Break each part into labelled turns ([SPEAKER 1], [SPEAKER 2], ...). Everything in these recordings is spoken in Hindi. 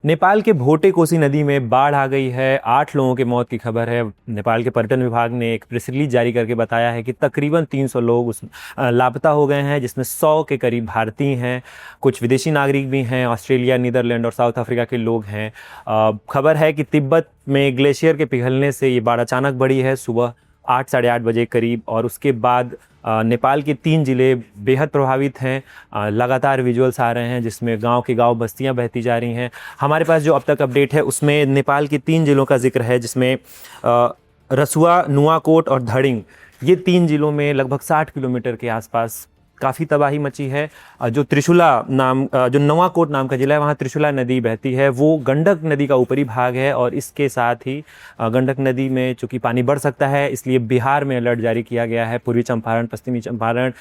[SPEAKER 1] नेपाल के भोटे कोसी नदी में बाढ़ आ गई है। 8 लोगों की मौत की खबर है। नेपाल के पर्यटन विभाग ने एक प्रेस रिलीज जारी करके बताया है कि तकरीबन 300 लोग लापता हो गए हैं, जिसमें 100 के करीब भारतीय हैं, कुछ विदेशी नागरिक भी हैं, ऑस्ट्रेलिया, नीदरलैंड और साउथ अफ्रीका के लोग हैं। खबर है कि तिब्बत में ग्लेशियर के पिघलने से ये बाढ़ अचानक बढ़ी है सुबह 8 साढ़े 8 बजे करीब, और उसके बाद नेपाल के 3 ज़िले बेहद प्रभावित हैं। लगातार विजुअल्स आ रहे हैं जिसमें गांव के गांव बस्तियां बहती जा रही हैं। हमारे पास जो अब तक अपडेट है उसमें नेपाल के 3 ज़िलों का जिक्र है, जिसमें रसुआ, नुआकोट और धड़िंग, ये 3 ज़िलों में लगभग 60 किलोमीटर के आसपास काफ़ी तबाही मची है। जो जो नवाकोट नाम का ज़िला है, वहाँ त्रिशूला नदी बहती है। वो गंडक नदी का ऊपरी भाग है, और इसके साथ ही गंडक नदी में चूँकि पानी बढ़ सकता है, इसलिए बिहार में अलर्ट जारी किया गया है। पूर्वी चंपारण, पश्चिमी चंपारण,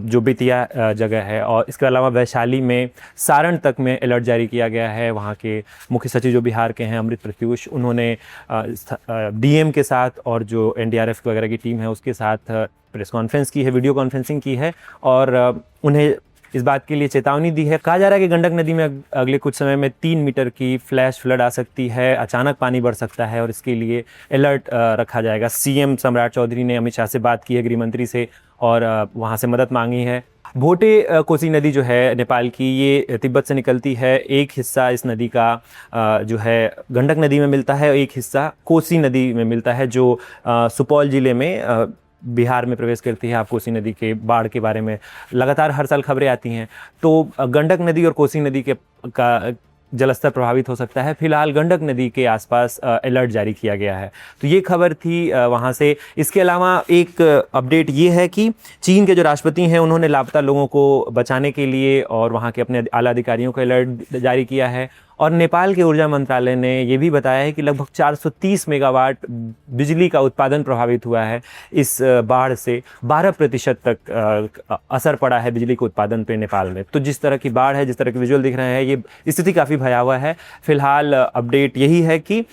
[SPEAKER 1] जो बेतिया जगह है, और इसके अलावा वैशाली में, सारण तक में अलर्ट जारी किया गया है। वहाँ के मुख्य सचिव जो बिहार के हैं, अमृत प्रत्यूष, उन्होंने डीएम के साथ और जो एनडीआरएफ वगैरह की टीम है उसके साथ प्रेस कॉन्फ्रेंस की है, वीडियो कॉन्फ्रेंसिंग की है, और उन्हें इस बात के लिए चेतावनी दी है। कहा जा रहा है कि गंडक नदी में अगले कुछ समय में 3 मीटर की फ्लैश फ्लड आ सकती है, अचानक पानी बढ़ सकता है, और इसके लिए अलर्ट रखा जाएगा। सीएम सम्राट चौधरी ने अमित शाह से बात की है, गृह मंत्री से, और वहाँ से मदद मांगी है। भोटे कोसी नदी जो है नेपाल की, ये तिब्बत से निकलती है। एक हिस्सा इस नदी का जो है गंडक नदी में मिलता है, और एक हिस्सा कोसी नदी में मिलता है, जो सुपौल ज़िले में बिहार में प्रवेश करती है। आप कोसी नदी के बाढ़ के बारे में लगातार हर साल खबरें आती हैं, तो गंडक नदी और कोसी नदी का जलस्तर प्रभावित हो सकता है। फिलहाल गंडक नदी के आसपास अलर्ट जारी किया गया है। तो ये खबर थी वहाँ से। इसके अलावा एक अपडेट ये है कि चीन के जो राष्ट्रपति हैं, उन्होंने लापता लोगों को बचाने के लिए और वहाँ के अपने आला अधिकारियों को अलर्ट जारी किया है। और नेपाल के ऊर्जा मंत्रालय ने ये भी बताया है कि लगभग 430 मेगावाट बिजली का उत्पादन प्रभावित हुआ है। इस बाढ़ से 12% तक असर पड़ा है बिजली के उत्पादन पे नेपाल में। तो जिस तरह की बाढ़ है, जिस तरह के विजुअल दिख रहे हैं, ये स्थिति काफ़ी भयावह है। फिलहाल अपडेट यही है कि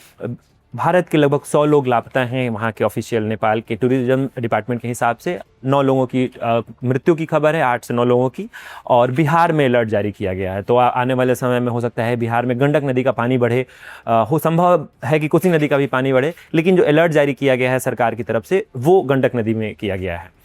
[SPEAKER 1] भारत के लगभग 100 लोग लापता हैं। वहाँ के ऑफिशियल नेपाल के टूरिज्म डिपार्टमेंट के हिसाब से 9 लोगों की मृत्यु की खबर है, 8 से 9 लोगों की, और बिहार में अलर्ट जारी किया गया है। तो आने वाले समय में हो सकता है बिहार में गंडक नदी का पानी बढ़े, हो संभव है कि कोसी नदी का भी पानी बढ़े, लेकिन जो अलर्ट जारी किया गया है सरकार की तरफ से, वो गंडक नदी में किया गया है।